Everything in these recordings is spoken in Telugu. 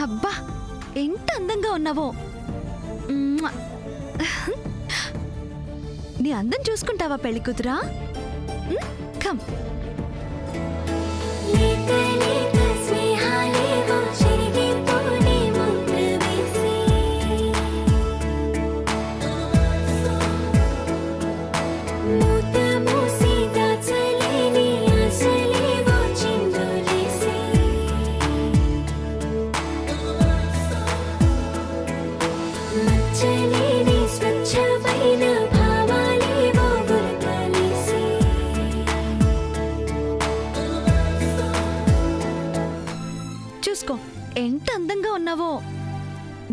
అబ్బా ఎంత అందంగా ఉన్నావో. నీ అందం చూసుకుంటావా పెళ్లి కూతురా? కమ్. చూసుకో ఎంత అందంగా ఉన్నావో.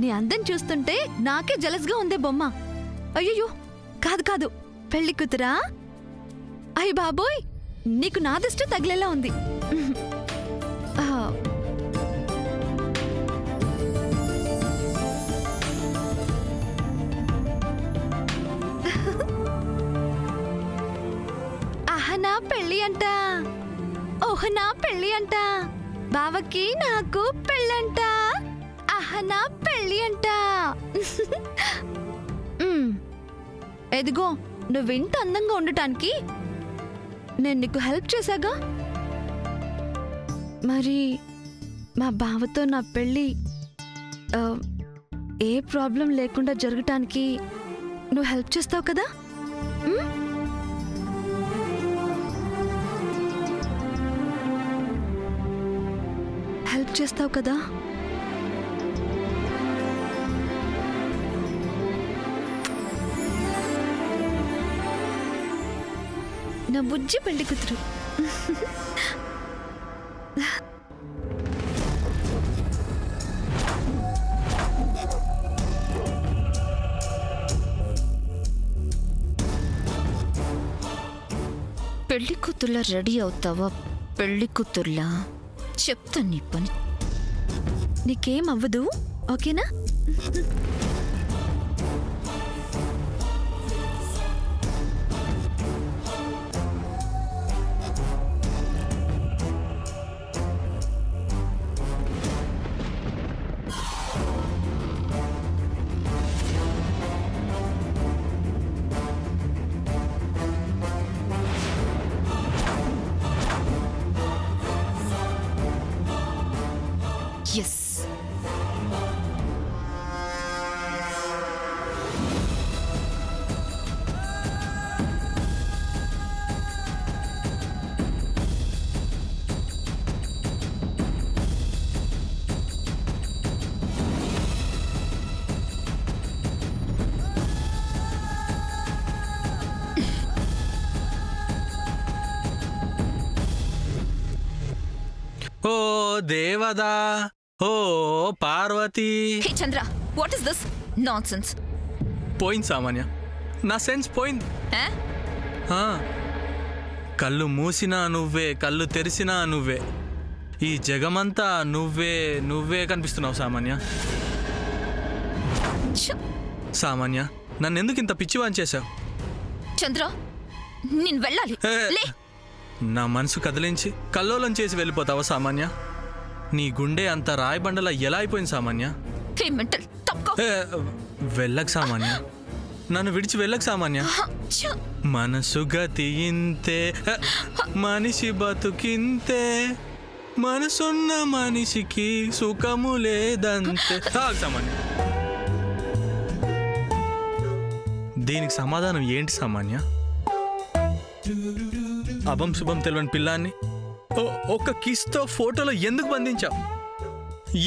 నీ అందం చూస్తుంటే నాకే జలస్గా ఉందే బొమ్మ. అయ్యో కాదు కాదు, పెళ్లి కూతురా? అయ్య బాబోయ్, నీకు నా దిష్టి తగిలేలా ఉంది. ఆహనా పెళ్ళి అంట, ఓహనా పెళ్ళి అంట, బావకి నాకు పెళ్ళంట, ఆహనా పెళ్ళి అంట. ఎదిగో నువ్వింత అందంగా ఉండటానికి నేను నీకు హెల్ప్ చేశాగా. మరి మా బావతో నా పెళ్ళి ఏ ప్రాబ్లం లేకుండా జరగటానికి నువ్వు హెల్ప్ చేస్తావు కదా? హెల్ప్ చేస్తావు కదా? నా బుజ్జి పెళ్లి కూతురు. పెళ్లి కూతుర్లా రెడీ అవుతావా? పెళ్లి కూతుర్లా చెప్తా నీ పని. నీకేం అవ్వదు, ఓకేనా? ఎస్. ఓ దేవదా, ఓ Parvati. Hey Chandra, what is this nonsense? పోయింది సామాన్య, నా సెన్స్ పోయింది. కళ్ళు మూసినా నువ్వే, కళ్ళు తెరిసినా నువ్వే, ఈ జగమంతా నువ్వే నువ్వే కనిపిస్తున్నావు సామాన్య. సామాన్య, నన్నెందుకు ఇంత పిచ్చివాన్ చేశావు? చంద్ర, నేను వెళ్ళాలి. నా మనసు కదిలించి కల్లోలం చేసి వెళ్ళిపోతావా సామాన్య? నీ గుండె అంత రాయబండలా ఎలా అయిపోయింది సామాన్య? వెళ్ళకు సామాన్య, నన్ను విడిచి వెళ్ళకు సామాన్య. మనసు గతి ఇంతే, మనిషి బతుకింతే, మనసున్న మనిషికి సుఖము లేదంతే. సామాన్య, దీనికి సమాధానం ఏంటి సామాన్య? అభం శుభం తెలియని పిల్లాన్ని ఒక్క కిస్తో ఫోటోలో ఎందుకు బంధించావు?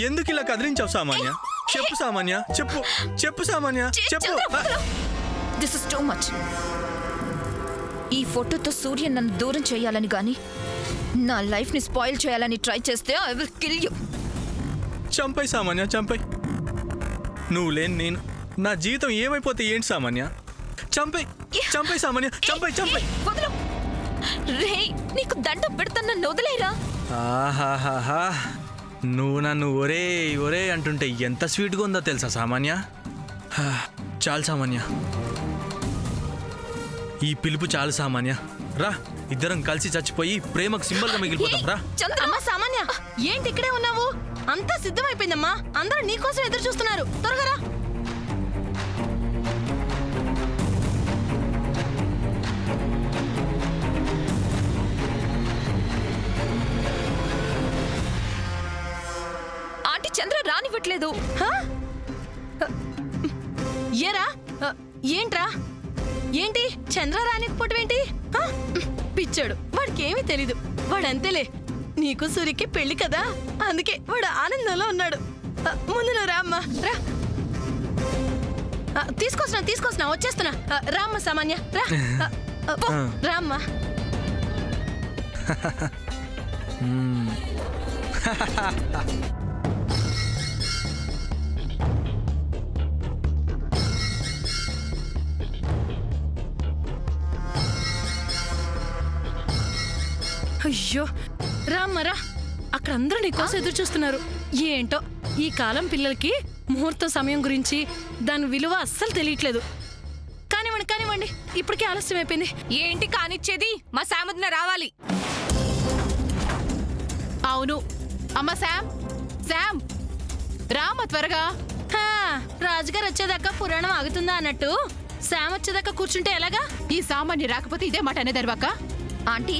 ఎందుకు ఇలా కదిలించావు సామాన్య? చెప్పు సామాన్య, చెప్పు చెప్పు సామాన్య, చెప్పు. This is too much. ఈ ఫోటోతో సూర్య నన్ను దూరం చేయాలని గాని నా లైఫ్ ని స్పాయిల్ చేయాలని ట్రై చేస్తే I will kill you. Champai సామాన్య, చంపై. నువ్వు లేని నేను, నా జీవితం ఏమైపోతే ఏంటి సామాన్య? చంపై చంపై సామాన్య, చంపై చంపై. రే నీకు దండం పెడతాను, నన్ను వదిలేరా. ఆహాహాహా, నువ్వు నన్ను ఒరే ఒరే అంటుంటే ఎంత స్వీట్గా ఉందో తెలుసా సామాన్య. చాలు సామాన్య, ఈ పిలుపు చాలు సామాన్య. రా, ఇద్దరం కలిసి చచ్చిపోయి ప్రేమకు సింబల్గా మిగిలిపోతాం. రా. అమ్మా సామాన్య, ఏంటి ఇక్కడే ఉన్నావు? అంతా సిద్ధమైపోయిందమ్మా, అందరూ నీకోసం ఎదురు చూస్తున్నారు. త్వరగా రా. ఆంటీ చంద్ర రానివ్వట్లేదు. ఏరా, ఏంట్రా? ఏంటి చంద్ర రానికపోవటం ఏంటి? పిచ్చాడు, వాడికి ఏమీ తెలీదు. వాడంతేలే, నీకు సూరికి పెళ్లి కదా, అందుకే వాడు ఆనందంలో ఉన్నాడు. ముందు నువ్వు రామ్మా, రా. తీసుకొస్తున్నా వచ్చేస్తున్నా. రామ్మ సామాన్య, రా. రామ్మా. అయ్యో రామ్మరా, అక్కడ అందరూ నీకోసం ఎదురు చూస్తున్నారు. ఏంటో ఈ కాలం పిల్లలకి ముహూర్తం సమయం గురించి దాని విలువ అస్సలు తెలియట్లేదు. కానివ్వండి, ఇప్పటికే ఆలస్యం అయిపోయింది. ఏంటి కానిచ్చేది? మా శామద్న రావాలి. అవును అమ్మ, శామ్ రామ త్వరగా. రాజుగారు వచ్చేదాకా పురాణం ఆగుతుందా అన్నట్టు శామ్ వచ్చేదాకా కూర్చుంటే ఎలాగా? ఈ సామాన్య రాకపోతే ఇదే మాట అనేదర్వాక. ఆంటీ,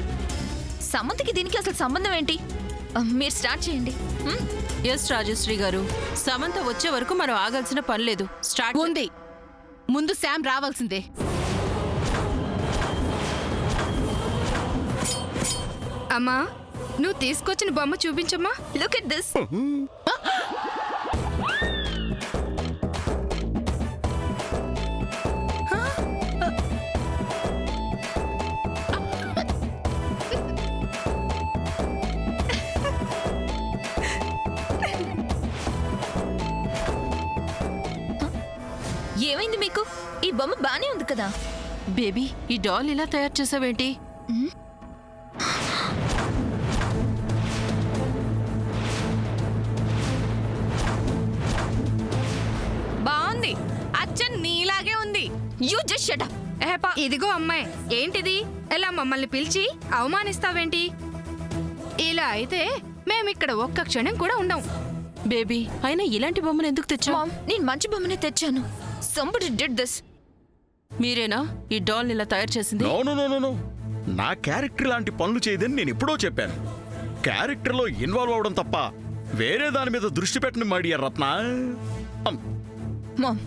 సమంతకి దీనికి అసలు సంబంధం ఏంటి? మీరు స్టార్ట్ చేయండి. ఎస్ రాజశ్రీ గారు, సమంత వచ్చే వరకు మనం ఆగాల్సిన పని లేదు. స్టార్ట్ ఉంది, ముందు శామ్ రావాల్సిందే. అమ్మా, నువ్వు తీసుకొచ్చిన బొమ్మ చూపించమ్మా. Look at this. ఏమైంది మీకు? ఈ బొమ్మ బానే ఉంది కదా. బేబీ, ఈ డాల్ ఇలా తయారు చేసావేంటి? బాగుంది, అచ్చన్ నీలాగే ఉంది. You just shut up. ఇదిగో అమ్మాయి, ఏంటిది? ఎలా మమ్మల్ని పిలిచి అవమానిస్తావేంటి? ఇలా అయితే మేమిక్కడ ఒక్క క్షణం కూడా ఉండం. బేబీ, అయినా ఇలాంటి బొమ్మను ఎందుకు తెచ్చావు? మామ్, నేను మంచి బొమ్మనే తెచ్చాను. Somebody did this. మీరేనా ఈ డాల్ ఇలా తయారు చేసింది? నో, నా క్యారెక్టర్ లాంటి పనులు చేయదని నేను ఎప్పుడో చెప్పాను. క్యారెక్టర్లో ఇన్వాల్వ్ అవడం తప్ప వేరే దాని మీద దృష్టి పెట్టని మాడియా రత్న. మామ్,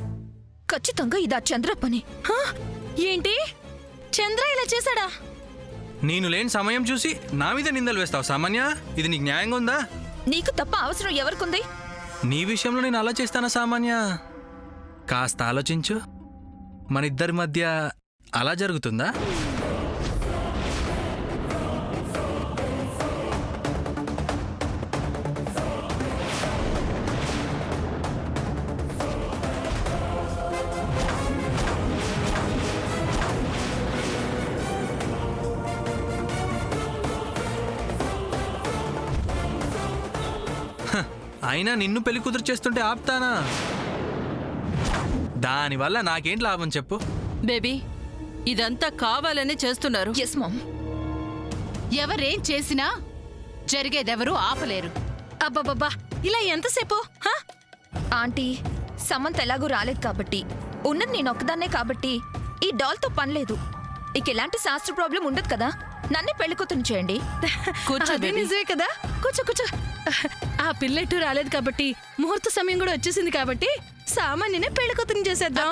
ఖచ్చితంగా ఇది ఆ చంద్ర పని. ఏంటి చంద్ర ఇలా చేశాడా? నేను లేని సమయం చూసి నా మీద నిందలు వేస్తావు సామాన్య? ఇది నీకు న్యాయంగా ఉందా? నీకు తప్ప అవసరం ఎవరికుంది? నీ విషయంలో నేను అలా చేస్తానా సామాన్య? కాస్త ఆలోచించు, మన ఇద్దరి మధ్య అలా జరుగుతుందా? అయినా నిన్ను పెళ్లి కుదురు చేస్తుంటే ఆపుతానా? దానివల్ల నాకేం లాభం చెప్పు? బేబీ, ఇదంతా కావాలని చేస్తున్నారు. Yes mom. ఎవరేం చేసినా జరిగేదెవరూ ఆపలేరు. అబ్బబ్బబ్బా, ఇలా ఎంతసేపు? ఆంటీ, సమంత ఎలాగూ రాలేదు కాబట్టి, ఉన్నది నేను ఒక్కదాన్నే కాబట్టి ఈ డాల్తో పనిలేదు. ఇక ఎలాంటి శాస్త్ర ప్రాబ్లం ఉండదు కదా. నన్నే పెళ్లి కూతురు చేయండి. కూర్చో అదే బేబీ. నిజమే కదా. కూర్చో. ఆ పిల్లెట్టు రాలేదు కాబట్టి, ముహూర్త సమయం కూడా వచ్చేసింది కాబట్టి సామాన్యనే పెళ్లి కూతురిని చేసేద్దాం.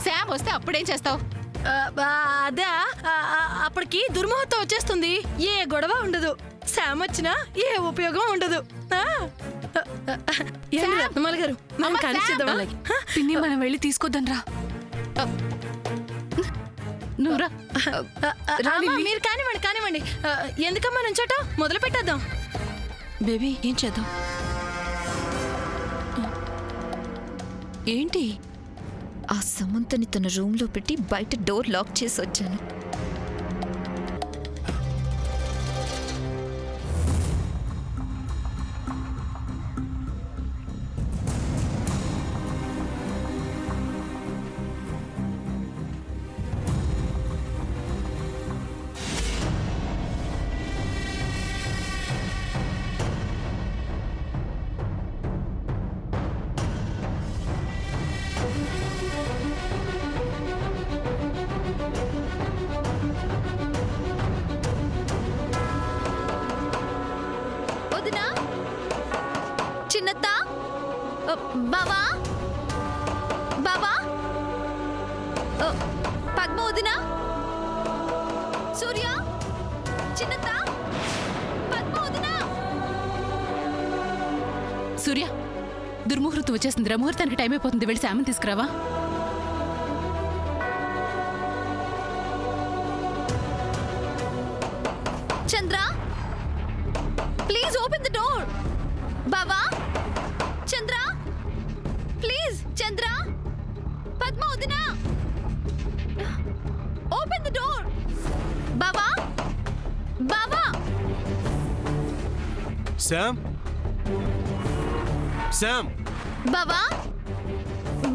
శామ్ వస్తే అప్పుడేం చేస్తావు? అదా, అప్పటికి దుర్ముహూర్తం వచ్చేస్తుంది. ఏ గొడవ ఉండదు. శామ్ వచ్చినా ఏ ఉపయోగం ఉండదు. ఏంటి రత్నమాల గారు, మనం కలిసిద్దామా? పిన్ని, మనం వెళ్ళి తీసుకొద్దాం రా. నువ్వురా. మీరు కానివ్వండి. ఎందుకమ్మా నుంచోట, మొదలు పెట్టేద్దాం. బేబీ, ఏం చేద్దాం? ఏంటి? ఆ సమంతని తన రూమ్లో పెట్టి బయట డోర్ లాక్ చేసి వచ్చాను. బావా బావా పద్మ వదినా సూర్య చిన్నత్త పద్మ వదినా సూర్య దుర్ముహూర్తం వచ్చేస్తుంది. ముహూర్తానికి టైం అయిపోతుంది. వెళ్ళి శామం తీసుకురావా. చంద్ర ప్లీజ్ ఓపెన్ ద డోర్. బావా చంద్ర ప్లీజ్. చంద్ర పద్మ వదినా ఓపెన్ ద డోర్. బావా బావా శామ్ శామ్ బావా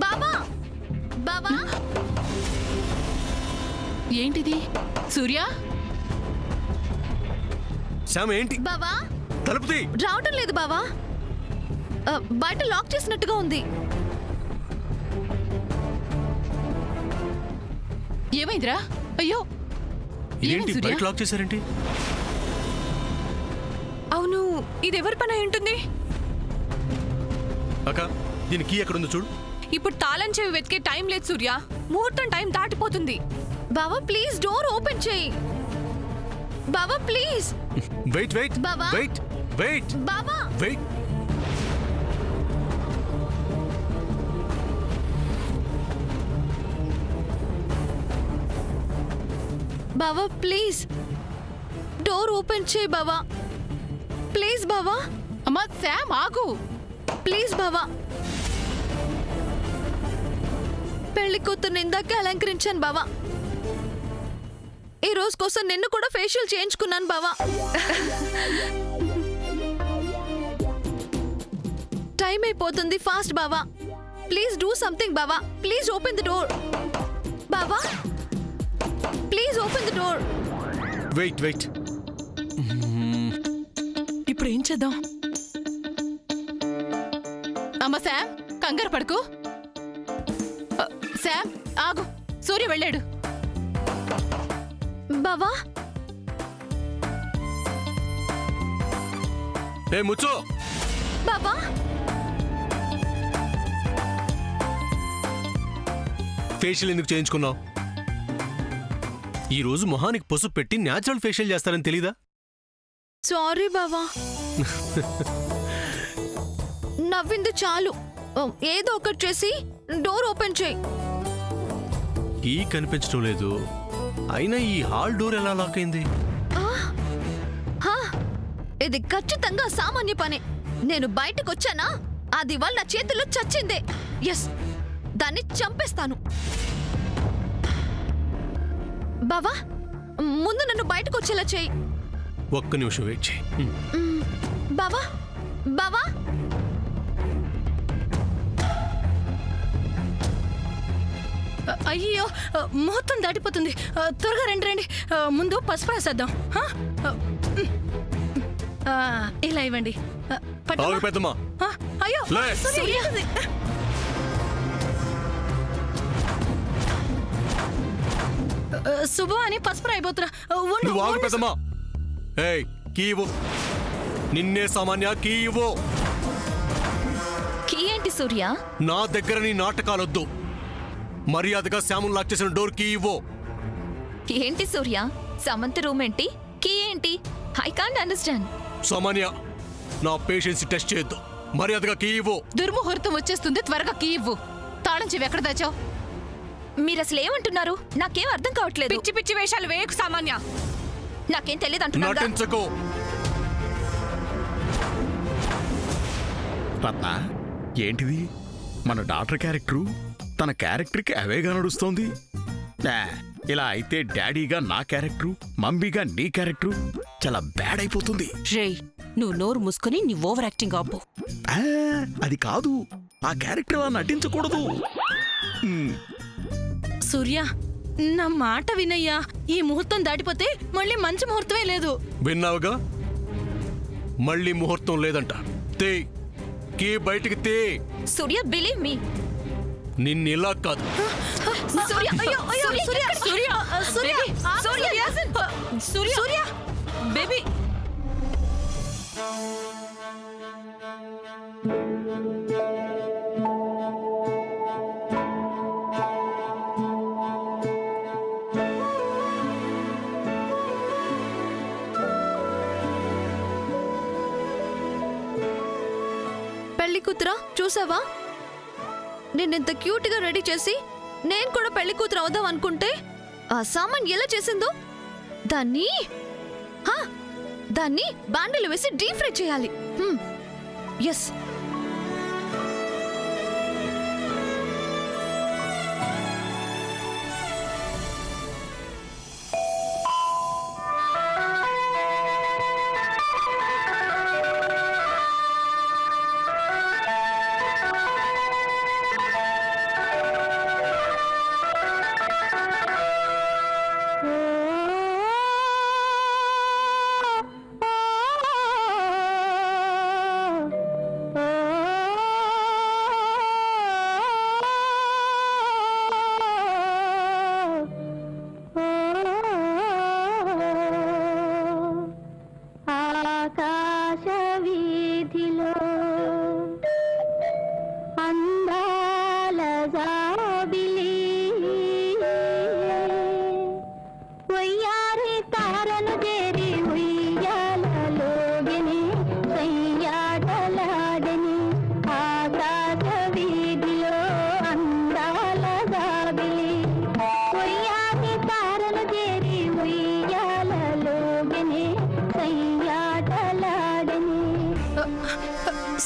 బావా బావా ఏంటిది సూర్య? శామ్ ఏంటి? బావా తలుపు తీ. రావటం లేదు బావా. బయట లాక్ చేసినట్టుగా ఉంది. ఏమైందిరా? అయ్యో ఏంటి ఏమైంది సూర్య? బయట లాక్ చేశారేంటి? అవును, ఇది ఎవరి పని అయి ఉంటుంది? అక్క దీని కీ ఎక్కడుందో చూడు. ఇప్పుడు తాళం చెవి వెతికే టైం లేదు సూర్య. ముహూర్తం టైం దాటిపోతుంది. బావా ప్లీజ్ డోర్ ఓపెన్ చేయి. బావా ప్లీజ్. వెయిట్ వెయిట్ బావా. వెయిట్ వెయిట్ బావా వెయిట్. బావా ప్లీజ్ డోర్ ఓపెన్ చేయి బావా. ప్లీజ్ బావా. అమ్మా శామ్ ఆగు. ప్లీజ్ బావా. పెళ్లి కూతుర్ని ఇందాకే అలంకరించాను బావా. ఈ రోజు కోసం నిన్ను కూడా ఫేషియల్ చేయించుకున్నాను బావా. టైం అయిపోతుంది. ఫాస్ట్ బావా. ప్లీజ్ డూ సంథింగ్ బావా. ప్లీజ్ ఓపెన్ ద డోర్ బావా. Please open the door. Wait wait. ఇప్పుడు ఏం చేద్దాం? అమ్మ శామ్ కంగారు పడుకు. శామ్ ఆగు. సూర్య వెళ్ళాడు. బావా ఏ ముచ్చు. బావా ఫేషియల్ ఎందుకు చేయించుకున్నావు? ఈ రోజు మొహానికి పసుపు పెట్టి న్యాచురల్ ఫేషియల్ చేస్తారని తెలీదా? సారీ బావా. నవ్వింది చాలు. ఏదో ఒకటి చేసి డోర్ ఓపెన్ చేయి. కీ కనిపించడం లేదు. అయినా ఈ హాల్ డోర్ ఎలా లాక్ అయింది? హా, ఇది ఖచ్చితంగా సామాన్య పనే. నేను బయటకు వచ్చానా అది వాళ్ళ చేతుల్లో చచ్చిందే. ఎస్, దాన్ని చంపేస్తాను. బావా ముందు నన్ను బయటకు వచ్చేలా చేయి. ఒక్క నిమిషం వెయిట్ చేయి. బావా బావా అయ్యో ముహూర్తం దాటిపోతుంది. త్వరగా రండి రండి. ముందు పసుపు రాసేద్దాం. ఇలా ఇవ్వండి. పట్టుకో. ఆగు పెద్దమ్మా. అయ్యో లే. సూర్య. శుభం అని పసుపు రాయిపోతున్నా. నువ్వు ఆగు పెద్దమ్మా. ఏయ్ కీ ఇవ్వు. నిన్నే సామాన్య కీ ఇవ్వు. కీ ఏంటి సూర్య? నా దగ్గర నీ నాటకాలొద్దు. మర్యాదగా శాముల్ లాక్ చేసిన డోర్ కీ ఇవ్వు. ఏంటి సూర్య? సమంత రూమ్ ఏంటి? కీ ఏంటి? I can't understand. సామాన్య నా పేషెన్స్ టెస్ట్ చేయొద్దు. మర్యాదగా కీ ఇవ్వు. దుర్ముహూర్తం వచ్చేస్తుంది. త్వరగా కీ ఇవ్వు. తాళం చెవి ఎక్కడ దాచావు? మీరు అసలు ఏమంటున్నారు? నాకేం అర్థం కావట్లేదు. పిచ్చి పిచ్చి వేషాలు వేయకు సామాన్య. నాకేం తెలియదు అంటున్నాగా. నటించకు. రత్న ఏంటిది? మన డాక్టర్ క్యారెక్టరు తన క్యారెక్టర్కి అవేగా నడుస్తోంది. ఇలా అయితే డాడీగా నా క్యారెక్టరు, మమ్మీగా నీ క్యారెక్టరు చాలా బ్యాడ్ అయిపోతుంది. రేయ్ నువ్వు నోరు మూసుకుని నీ ఓవర్ యాక్టింగ్ ఆపు. అది కాదు, ఆ క్యారెక్టర్ అలా నటించకూడదు. సూర్య నా మాట వినయ్యా. ఈ ముహూర్తం దాటిపోతే మళ్ళీ మంచి ముహూర్తమే లేదు. విన్నావుగా? మళ్ళీ ముహూర్తం లేదంట. తే కీ బయటికి తే. సూర్య బిలీవ్ మీ. నిన్నిలా కాదు. సూర్య అయ్యో అయ్యో సూర్య సూర్య సూర్య సూర్య సూర్య సూర్య బేబీ. పెళ్లి కూతురా చూసావా? నిన్నెంత క్యూట్ గా రెడీ చేసి నేను కూడా పెళ్లి కూతురు అవుదాం అనుకుంటే ఆ సామాన్ ఎలా చేసిందో దాన్ని దాన్ని బాండలు వేసి డీప్ ఫ్రై చేయాలి. ఎస్.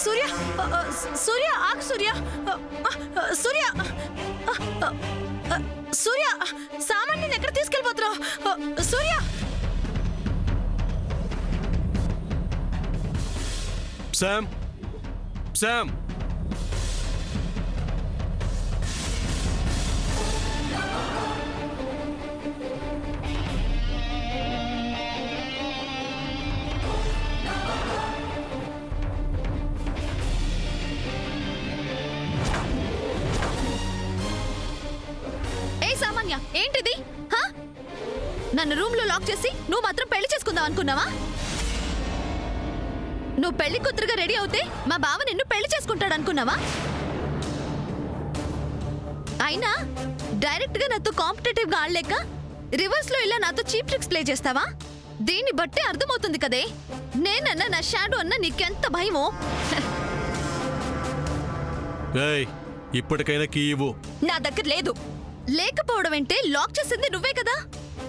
సూర్య సూర్య ఆగు సూర్య సూర్య సూర్య సామాన్ నేను ఎక్కడ తీసుకెళ్ళిపోతున్నావు సూర్య? శామ్ శామ్ ఏంటిది? నన్ను రూమ్ లో లాక్ చేసి నువ్వు మాత్రం పెళ్లి చేసుకుందాం అనుకున్నావా? నువ్వు పెళ్లి కూతురుగా రెడీ అవుతే మా బావ నిన్ను పెళ్లి చేసుకుంటాడు అనుకున్నావా? అయినా డైరెక్ట్ గా నాతో కాంపిటేటివ్ గా ఆడలేక రివర్స్ లో ఇలా నాతో చీప్ ట్రిక్స్ ప్లే చేస్తావా? దీన్ని బట్టి అర్థమవుతుంది కదే నేనన్నా నా షాడో అన్నా నీకెంత భయమో. ఇప్పటికైనా కీ ఇవ్వు. నా దగ్గర లేదు. లేకపోవడం ఏంటే? లాక్ చేసింది నువ్వే కదా.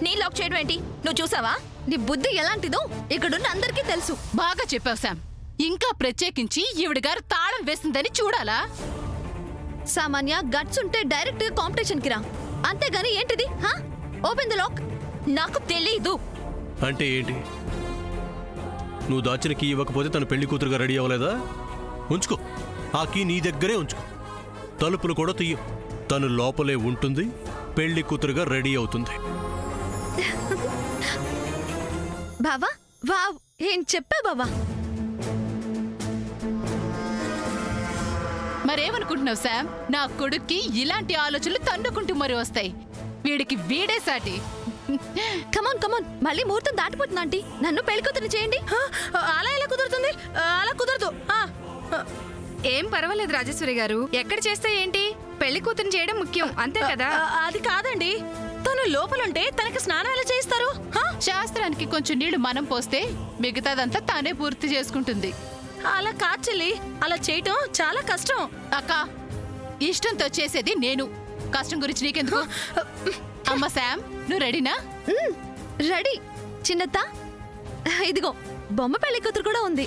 నీ లాక్ చేయడం ఏంటి? నువ్వు చూసావా? నీ బుద్ధి ఎలాంటిదో ఇక్కడున్న అందరికీ తెలుసు. బాగా చెప్పావు శామ్. ఇంకా ప్రత్యేకించి ఈవిడ గారు తాళం వేసిందని చూడాలా? సామాన్య గట్స్ ఉంటే డైరెక్ట్ గా కాంపిటీషన్ కి రా, అంతేగాని ఏంటిది? Open the lock. నాకు తెలీదు. అంటే ఏంటి? నువ్వు దాచిన కీ ఇవ్వకపోతే తను పెళ్లి కూతురుగా రెడీ అవ్వలేదా? ఉంచుకో, ఆ కీ నీ దగ్గరే ఉంచుకో. తలుపులు కూడా తీయ. తను లోపలే ఉంటుంది, పెళ్లి కూతురుగా రెడీ అవుతుంది. బావా వావ్, ఏం చెప్పా బావా? మరేమనుకుంటున్నావు శామ్? నా కొడుక్కి ఇలాంటి ఆలోచనలు తన్నుకుంటూ మరి వస్తాయి. వీడికి వీడే సాటి. కమాన్ కమాన్, మళ్ళీ ముహూర్తం దాటిపోతుంది ఆంటీ. నన్ను పెళ్లి కూతురు చేయండి. అలా ఎలా కుదురుతుంది? అలా కుదరదు. ఏం పర్వాలేదు రాజేశ్వరి గారు, ఎక్కడ చేస్తే ఏంటి, పెళ్లి కూతురు చేయడం ముఖ్యం, అంతే కదా. అది కాదండి, తను లోపలుంటే తనకి స్నానం ఎలా చేయిస్తారు? శాస్త్రానికి కొంచెం నీళ్లు మనం పోస్తే మిగతాదంతా తానే పూర్తి చేసుకుంటుంది. అలా కాదు చెల్లి, అలా చేయటం చాలా కష్టం. అక్క, ఇష్టంతో చేసేది నేను, కష్టం గురించి నీకెందుకు? అమ్మ శామ్, నువ్వు రెడీనా? రెడీ చిన్నత్త. ఇదిగో బొమ్మ పెళ్లి కూతురు కూడా ఉంది.